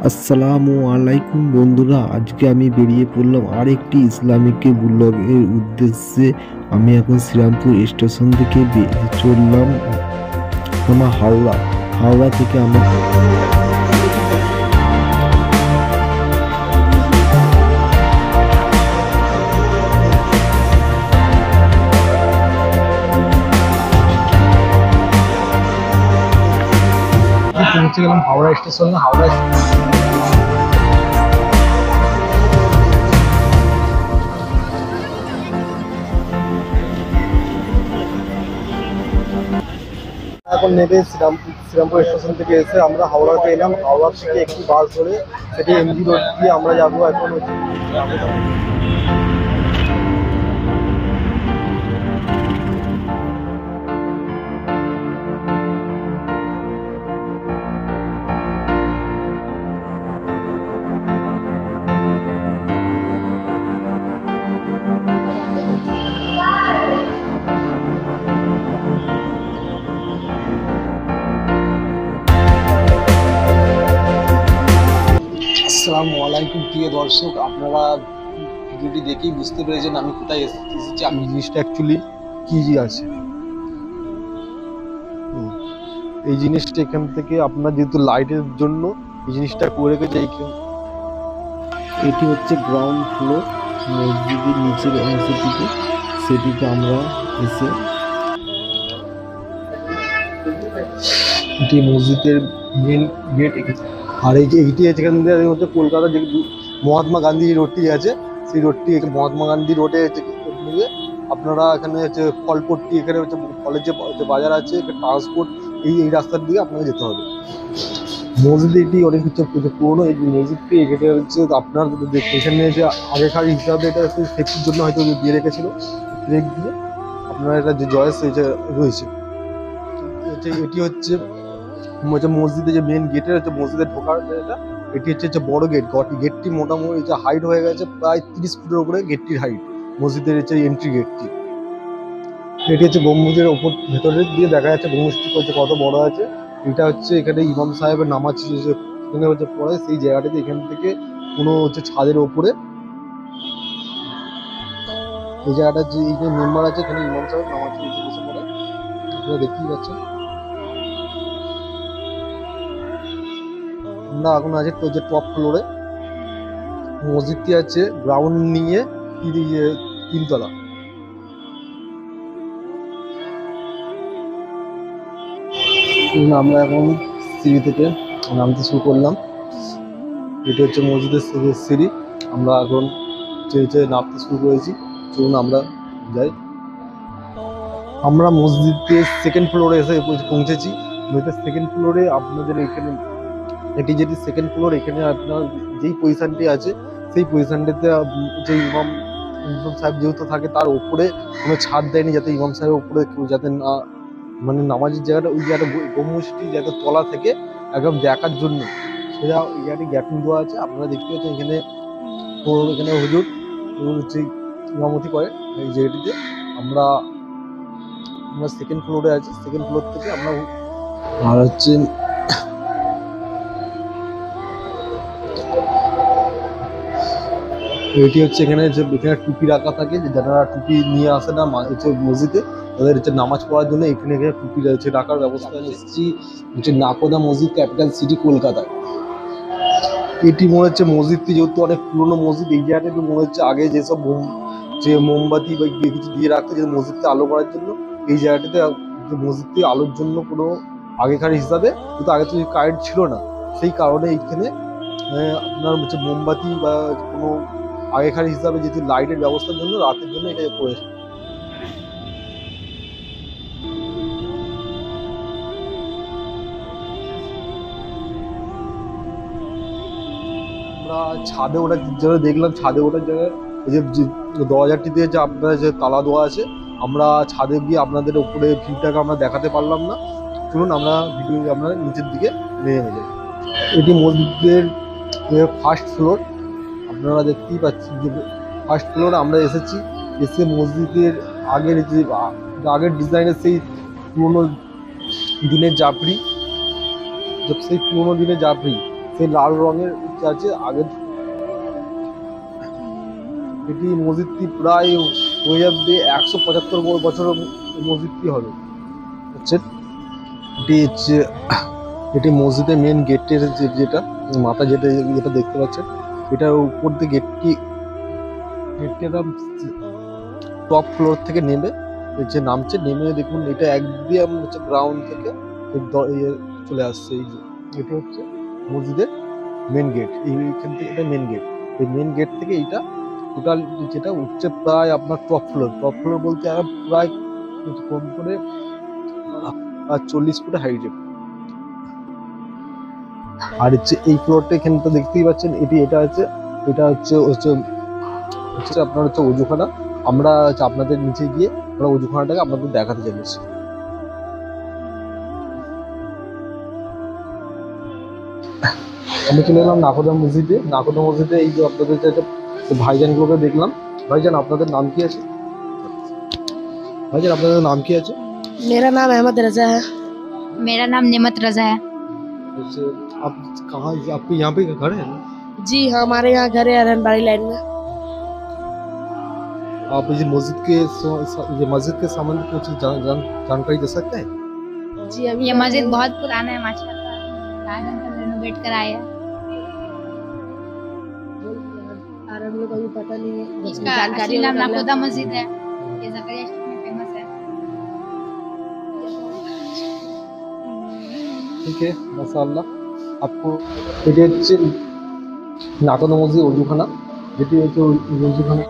আসসালামু আলাইকুম বন্ধুরা, আজকে আমি বেরিয়ে পড়লাম আরেকটি ইসলামিক ব্লগের উদ্দেশ্যে। আমি এখন শ্রীরামপুর স্টেশন থেকে চললাম আমার হাওড়া থেকে আমার পৌঁছে গেলাম হাওড়া স্টেশনে। হাওড়া এখন নেমে শ্রীরামপুর স্টেশন থেকে এসে আমরা হাওড়াতে এলাম। হাওড়া থেকে একটি বাস ধরে সেটি এমজি রোড দিয়ে আমরা যাবো এখন হচ্ছে। আসসালামু আলাইকুম প্রিয় দর্শক, আপনারা ভিডিওটি দেখেই বুঝতে পেরেছেন আমি কোথায় এসেছি। আমি জিনিসটা অ্যাকচুয়ালি কি আছে এই জিনিসটা এখান থেকে আপনার যেহেতু লাইটের জন্য এই জিনিসটা করে রেখেছে। এটি হচ্ছে গ্রাউন্ড ফ্লোর মসজিদের নিচের অংশটিতে, সেটিতে আমরা এসে এটি মসজিদের মেন গেট। আর এই যে এইটি এখান থেকে হচ্ছে কলকাতা যে মহাত্মা গান্ধী রোডটি আছে, সেই রোডটি মহাত্মা গান্ধী রোডে নিয়ে আপনারা এখানে হচ্ছে ফলপট্টি, এখানে হচ্ছে ফলের যে বাজার আছে, ট্রান্সপোর্ট, এই রাস্তার দিকে আপনাকে যেতে হবে। মসজিদ এটি অনেক কিছু পুরোনো। এই মসজিদটি এখানে হচ্ছে আপনার এখানে যে আগেকার হিসাবে এটা সেফটির জন্য হয়তো দিয়ে রেখেছিল ব্রেক দিয়ে। আপনার এটা যে জয়েস রয়েছে, এটি হচ্ছে মসজিদে যে মেন গেটের হচ্ছে মসজিদে ঢোকার এটা। এটি হচ্ছে বড় গেট। গেটটি মোটামুটি যে হাইট হয়ে গেছে প্রায় 30 ফুটের উপরে গেটটির হাইট, মসজিদের হচ্ছে এন্ট্রি গেটটি। এটি হচ্ছে গম্বুজের ওপর ভেতরের দিয়ে দেখা যাচ্ছে গম্বুজটি হচ্ছে কত বড় আছে। এটা হচ্ছে এখানে ইমাম সাহেবের নামাজ এখানে হচ্ছে পড়ে, সেই জায়গাটিতে এখান থেকে কোনো হচ্ছে ছাদের ওপরে এই জায়গাটা যে এইখানে মেম্বার আছে, এখানে ইমাম সাহেব নামাজ পড়ে আপনারা দেখতেই পাচ্ছেন। আমরা এখন আছি তো যে টপ ফ্লোরে। মসজিদটি আছে গ্রাউন্ড নিয়ে 3 তলা। আমরা এখন সিঁড়ি থেকে নামতে শুরু করলাম। এটা হচ্ছে মসজিদের সিঁড়ি। আমরা এখন নামতে শুরু করেছি। চলুন আমরা যাই। আমরা মসজিদের সেকেন্ড ফ্লোরে এসে পৌঁছেছি। সেকেন্ড ফ্লোরে আপনাদের এখানে এটি যেটি সেকেন্ড ফ্লোর, এখানে আপনার যেই পজিশনটি আছে সেই পজিশনটিতে যে ইমাম সাহেব যেহেতু থাকে তার উপরে কোনো ছাদ দেয়নি, যাতে ইমাম সাহেবের উপরে কেউ যাতে না মানে নামাজের জায়গাটা ওই জায়গাটা গম্বুজটি যাতে তলা থেকে একদম দেখার জন্য সেটা ওই জায়গাটি গ্যাপিং দেওয়া আছে। আপনারা দেখতে পাচ্ছেন এখানে হুজুর হচ্ছে ইমামতি করে এই জায়গাটিতে। আমরা সেকেন্ড ফ্লোরে আছি। সেকেন্ড ফ্লোর থেকে আমরা আর হচ্ছে এটি হচ্ছে এখানে টুপি রাখা থাকে, যারা টুপি নিয়ে আসে না হচ্ছে মসজিদে, তাদের হচ্ছে নামাজ পড়ার জন্য এখানে টুপি রাখার ব্যবস্থা এসেছি। হচ্ছে নাকোদা মসজিদ, ক্যাপিটাল সিটি কলকাতায়। এটি মনে হচ্ছে মসজিদটি যেহেতু অনেক পুরনো মসজিদ, এই জায়গাটা মনে হচ্ছে আগে যেসব মোমবাতি বা কিছু দিয়ে রাখতো যে মসজিদকে আলো করার জন্য, এই জায়গাটিতে মসজিদটি আলোর জন্য কোনো আগেকার হিসাবে, কিন্তু আগে তো কারেন্ট ছিল না, সেই কারণে এইখানে আপনার হচ্ছে মোমবাতি বা কোনো আগেকার হিসাবে যেহেতু লাইটের ব্যবস্থার জন্য রাতের জন্য এটা করেছে। আমরা ছাদে ওঠার জন্য দেখলাম, ছাদে ওঠার জায়গায় যে দরজাটিতে যে আপনার যে তালা দেওয়া আছে, আমরা ছাদে গিয়ে আপনাদের উপরে ভিউটাকে আমরা দেখাতে পারলাম না। চলুন আমরা আমরা নিচের দিকে নেমে যাই। এটি মসজিদের ফার্স্ট ফ্লোর। আপনারা দেখতেই পাচ্ছেন যে ফার্স্ট ফ্লোর আমরা এসেছি। এসে মসজিদের আগের ডিজাইনের সেই পুরোনো দিনের জাফরি, সেই পুরোনো দিনের জাফরি সেই লাল রঙের আছে আগের। এটি মসজিদটি প্রায় হয়ে যাবে 175 বছর মসজিদটি হবে হচ্ছে। এটি মসজিদের মেন গেটের যেটা মাথা যেটা যেটা দেখতে পাচ্ছেন, এটার উপর দিয়ে গেটটি টপ ফ্লোর থেকে নেমে যে নামছে, নেমে দেখুন এটা একদম হচ্ছে গ্রাউন্ড থেকে চলে আসছে। এই যে এটা হচ্ছে মসজিদের মেন গেট, এইখান থেকে এটা মেন গেট। এই মেন গেট থেকে এইটা টোটাল যেটা উঠছে প্রায় আপনার টপ ফ্লোর বলতে প্রায় কম করে 40 ফুট হাইটে। আর হচ্ছে এই ফ্লোরটা এখানে তো দেখতেই পাচ্ছেন, এটা হচ্ছে আপনার হচ্ছে অজুখানা। আমরা হচ্ছে আপনাদের নিচে গিয়ে আমরা অজুখানাটাকে আপনাদের দেখাতে চলেছি। আমি চলে এলাম নাকোদা মসজিদে। এই যে আপনাদের ভাইজানগুলোকে দেখলাম। ভাইজান আপনাদের নাম কি আছে? मेरा नाम अहमद रजा है। मेरा नाम नेमत रजा है। जैसे आप कहाँ, आपके यहाँ पे घर है? जी हाँ, हमारे यहाँ घर है अरनबाड़ी लाइन में। आप ये मस्जिद के संबंध कुछ जानकारी दे सकते हैं? जी अभी ये मस्जिद बहुत पुराना है माशाल्लाह, राज अंकल रेनोवेट कराए हैं। और हम लोग को अभी पता नहीं है, इसका जानकारी असली नाम होगा तो नाकोदा मस्जिद है। ये जकरिया स्ट्रीट में फेमस है। ठीक है, माशाल्लाह। आपको এটা হচ্ছে নাকোদা মসজিদ অজুখানা, যেটি হচ্ছে অজুখানা।